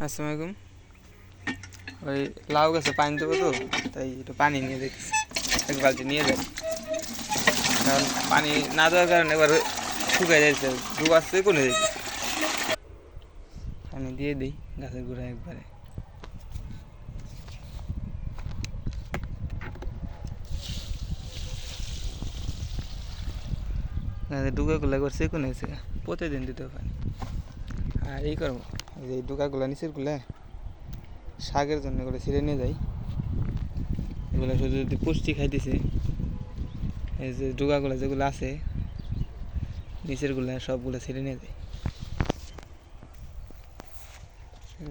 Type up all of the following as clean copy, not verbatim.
আসসালামু আলাইকুম। ওই লাউ গাছে পানি দেবো তো, তাই একটু পানি নিয়ে দেখছি, এক বালতি নিয়ে যাই। কারণ পানি না দেওয়ার কারণে এবার শুকাই যাচ্ছে, ডুবাচ্ছে কমে যাচ্ছে। পানি দিয়ে দিই গাছের গোড়ায় একবারে। গাছের ডুকাগুলো একবার সেকুনে গেছে, প্রতিদিন দিতে হবে পানি। আর এই করবো, এই ডুকাগুলো নিচের গুলা শাকের জন্য এগুলো ছিঁড়ে নিয়ে যাই। এগুলো শুধু যদি পুষ্টি খাইতেছে, এই যে ডুকাগুলো যেগুলো আছে নিচের গুলা সবগুলো ছিঁড়ে নিয়ে যাই।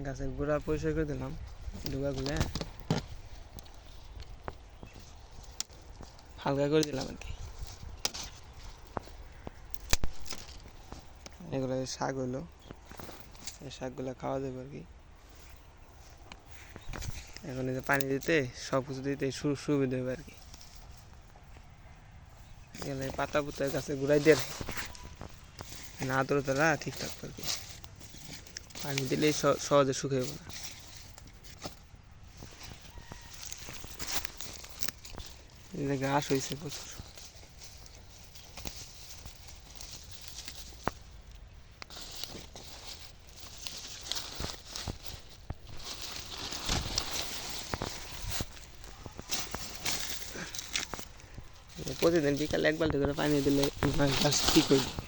গাছের গোড়া পরিষ্কার করে দিলাম, ডুকাগুলো হালকা করে দিলাম আর কি। এগুলো শাক হইলো, এই শাকগুলো খাওয়া যাবে আর কি। এখন এই যে পানি দিতে সব কিছু দিতে সুবিধা হবে আর কি। এগুলো পাতা পুতা গাছে ঘুরাই দিয়ে না, আদ্রতাটা ঠিক থাকবে আর কি। পানি দিলেই সহজে শুকিয়ে যাবে না। এই ঘাস হয়েছে প্রচুর। প্রতিদিন বিকালে এক বালতি করে পানি দিলে গাছ ঠিক হয়ে যাবে।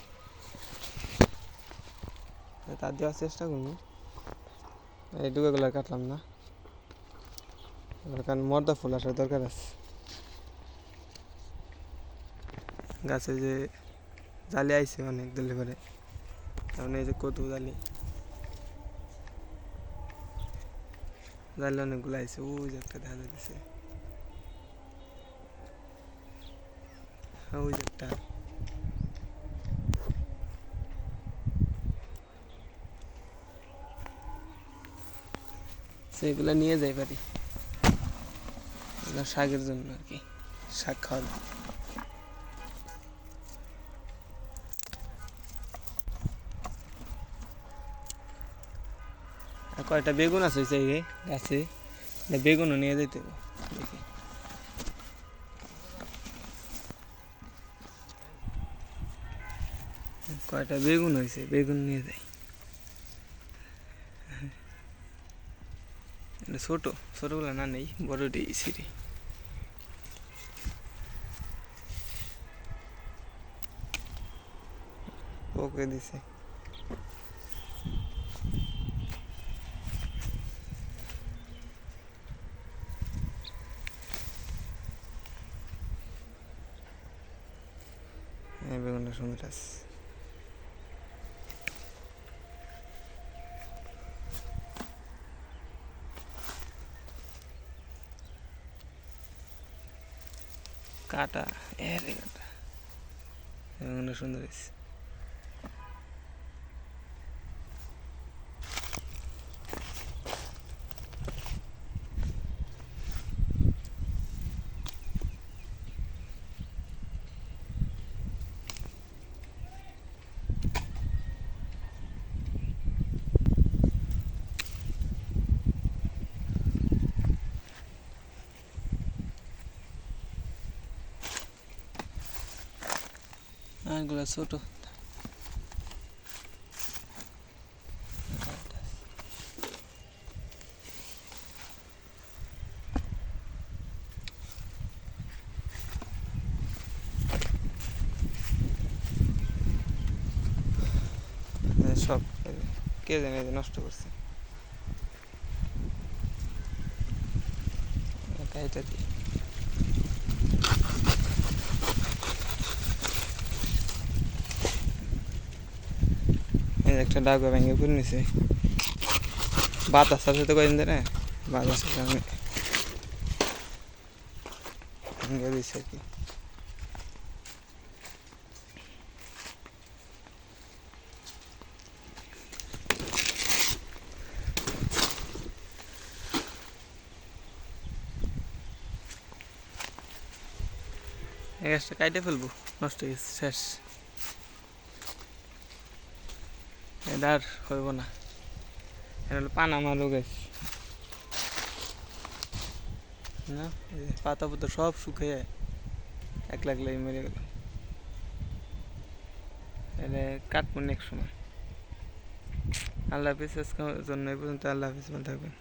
তার দেওয়ার চেষ্টা করবো। এই ডুকাগুলো কাটলাম না, কারণ মর্দা ফুল আসার দরকার আছে। গাছে যে জালি আইছে অনেক দিলে করে, কারণ এই যে কদু জালি জালি অনেকগুলো আইছে। ওই যে একটা দেখা যাচ্ছে, ওই যে একটা। সেগুলো নিয়ে যাই পারি, এগুলো শাকের জন্য আর কি, শাক খাওয়া যায়। আর কয়টা বেগুন আছে ওই গাছে, বেগুনও নিয়ে যেতে হবে দেখি। কয়টা বেগুন হয়েছে, বেগুন নিয়ে যাই। এটা ছোটগুলো না নেই, বড়টি সিঁড়ি। ওকে দিছে। হ্যাঁ, বেগুনটা সুন্দর আছে। কাটা, এরে কাটা, বেগুনটা সুন্দর আছে। এগুলো ছোট। সব কে জানে নষ্ট করছে। এটা দিয়ে একটা ডাকা ভেঙে পড়ে নিছে, বাতাস আছে তো কদিন ধরে, বাতাসের কারণে ভেঙে দিচ্ছে আর কি। এই গাছটা কাটে ফেলবো, নষ্ট হয়ে গেছে, শেষ। এটা আর হইব না। এটা হলো পানামা আলু গাছ না, এই যে পাতা পাতা সব শুকিয়ে একলা একলাই মরে গেল। তাহলে কাটবো নেক্সট সময়। আল্লাহ হাফিজ, আজকের জন্য এই পর্যন্ত। আল্লাহ হাফিজ, ভালো থাকবেন।